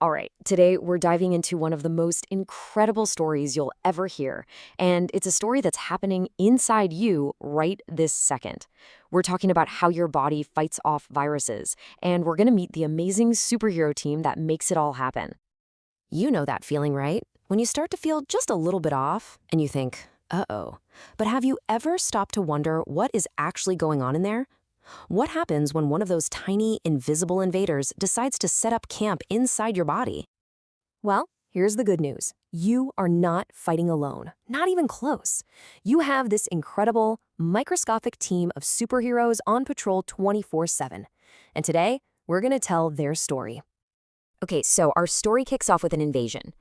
All right, today we're diving into one of the most incredible stories you'll ever hear, and it's a story that's happening inside you right this second. We're talking about how your body fights off viruses, and we're going to meet the amazing superhero team that makes it all happen. You know that feeling, right? When you start to feel just a little bit off, and you think, uh-oh. But have you ever stopped to wonder what is actually going on in there? What happens when one of those tiny, invisible invaders decides to set up camp inside your body? Well, here's the good news. You are not fighting alone, not even close. You have this incredible, microscopic team of superheroes on patrol 24/7. And today, we're going to tell their story. Okay, so our story kicks off with an invasion.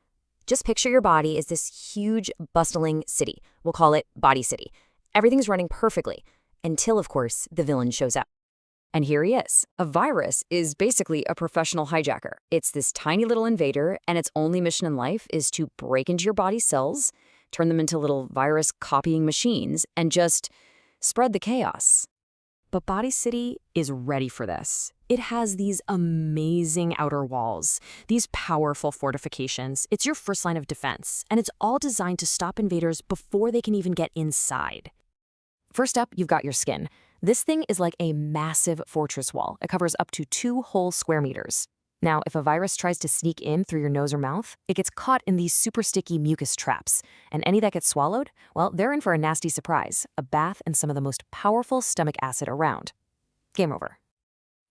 Just picture your body as this huge, bustling city. We'll call it Body City. Everything's running perfectly, until, of course, the villain shows up. And here he is. A virus is basically a professional hijacker. It's this tiny little invader, and its only mission in life is to break into your body's cells, turn them into little virus-copying machines, and just spread the chaos. But Body City is ready for this. It has these amazing outer walls, these powerful fortifications. It's your first line of defense, and it's all designed to stop invaders before they can even get inside. First up, you've got your skin. This thing is like a massive fortress wall. It covers up to 2 whole square meters. Now, if a virus tries to sneak in through your nose or mouth, it gets caught in these super sticky mucus traps. And any that get swallowed, well, they're in for a nasty surprise, a bath in some of the most powerful stomach acid around. Game over.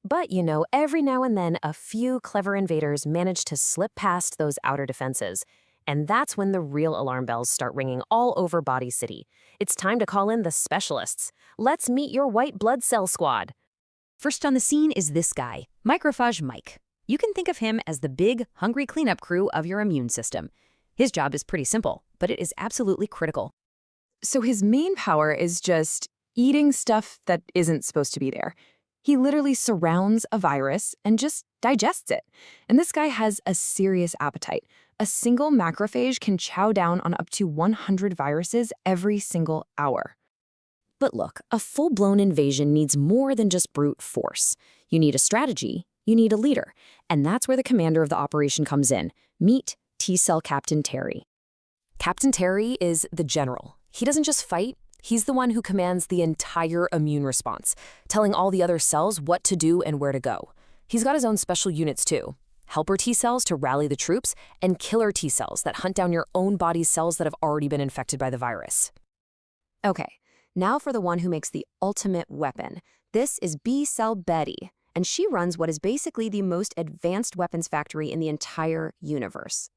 But, every now and then, a few clever invaders manage to slip past those outer defenses. And that's when the real alarm bells start ringing all over Body City. It's time to call in the specialists. Let's meet your white blood cell squad. First on the scene is this guy, Microphage Mike. You can think of him as the big, hungry cleanup crew of your immune system. His job is pretty simple, but it is absolutely critical. So his main power is just eating stuff that isn't supposed to be there. He literally surrounds a virus and just digests it. And this guy has a serious appetite. A single macrophage can chow down on up to 100 viruses every single hour. But look, a full-blown invasion needs more than just brute force. You need a strategy, you need a leader, and that's where the commander of the operation comes in. Meet T-Cell Captain Terry. Captain Terry is the general. He doesn't just fight, he's the one who commands the entire immune response, telling all the other cells what to do and where to go. He's got his own special units too. Helper T-cells to rally the troops, and killer T-cells that hunt down your own body's cells that have already been infected by the virus. Okay, now for the one who makes the ultimate weapon. This is B-Cell Betty, and she runs what is basically the most advanced weapons factory in the entire universe.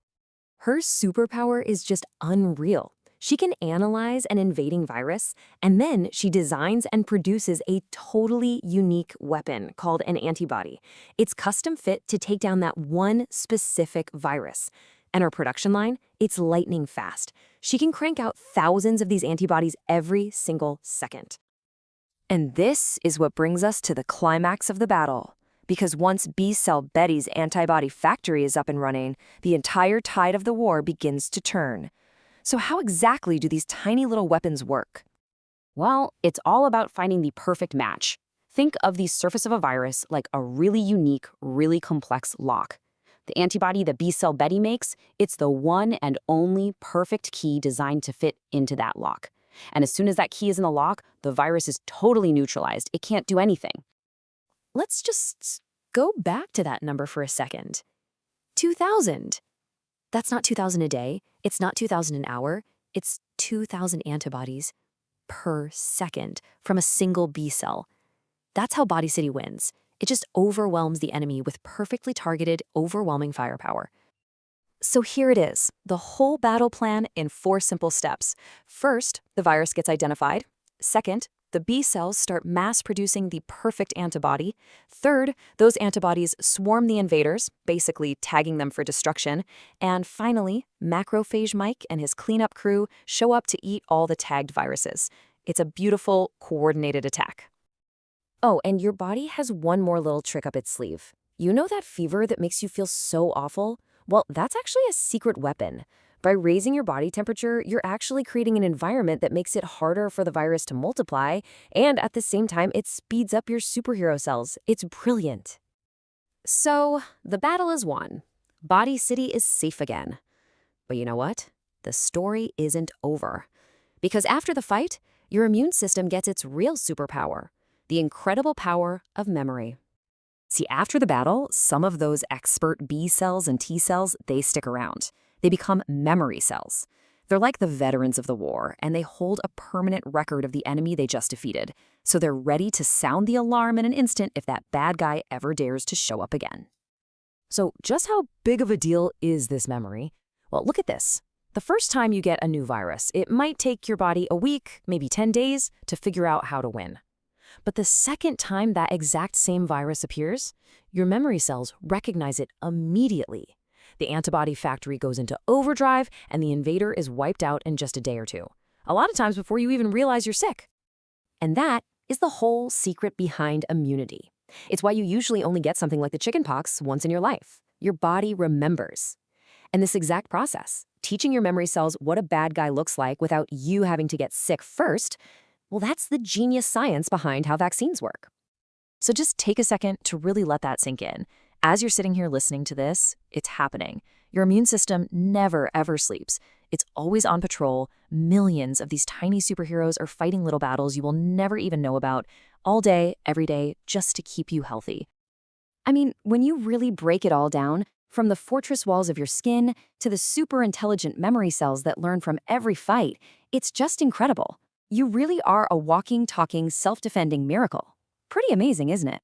Her superpower is just unreal. She can analyze an invading virus, and then she designs and produces a totally unique weapon called an antibody. It's custom fit to take down that one specific virus. And her production line, it's lightning fast. She can crank out thousands of these antibodies every single second. And this is what brings us to the climax of the battle. Because once B-Cell Betty's antibody factory is up and running, the entire tide of the war begins to turn. So how exactly do these tiny little weapons work? Well, it's all about finding the perfect match. Think of the surface of a virus like a really unique, really complex lock. The antibody that B-Cell Betty makes, it's the one and only perfect key designed to fit into that lock. And as soon as that key is in the lock, the virus is totally neutralized. It can't do anything. Let's just go back to that number for a second. 2,000. That's not 2,000 a day. It's not 2,000 an hour. It's 2,000 antibodies per second from a single B cell. That's how Body City wins. It just overwhelms the enemy with perfectly targeted, overwhelming firepower. So here it is, the whole battle plan in 4 simple steps. First, the virus gets identified. Second, the B cells start mass-producing the perfect antibody. Third, those antibodies swarm the invaders, basically tagging them for destruction. And finally, Macrophage Mike and his cleanup crew show up to eat all the tagged viruses. It's a beautiful, coordinated attack. Oh, and your body has one more little trick up its sleeve. You know that fever that makes you feel so awful? Well, that's actually a secret weapon. By raising your body temperature, you're actually creating an environment that makes it harder for the virus to multiply, and at the same time, it speeds up your superhero cells. It's brilliant. So, the battle is won. Body City is safe again. But you know what? The story isn't over. Because after the fight, your immune system gets its real superpower, the incredible power of memory. See, after the battle, some of those expert B cells and T cells, they stick around. They become memory cells. They're like the veterans of the war, and they hold a permanent record of the enemy they just defeated. So they're ready to sound the alarm in an instant if that bad guy ever dares to show up again. So just how big of a deal is this memory? Well, look at this. The first time you get a new virus, it might take your body a week, maybe 10 days, to figure out how to win. But the second time that exact same virus appears, your memory cells recognize it immediately. The antibody factory goes into overdrive, and the invader is wiped out in just a day or two. A lot of times before you even realize you're sick. And that is the whole secret behind immunity. It's why you usually only get something like the chickenpox once in your life. Your body remembers. And this exact process, teaching your memory cells what a bad guy looks like without you having to get sick first, well, that's the genius science behind how vaccines work. So just take a second to really let that sink in. As you're sitting here listening to this, it's happening. Your immune system never, ever sleeps. It's always on patrol. Millions of these tiny superheroes are fighting little battles you will never even know about, all day, every day, just to keep you healthy. I mean, when you really break it all down, from the fortress walls of your skin to the super intelligent memory cells that learn from every fight, it's just incredible. You really are a walking, talking, self-defending miracle. Pretty amazing, isn't it?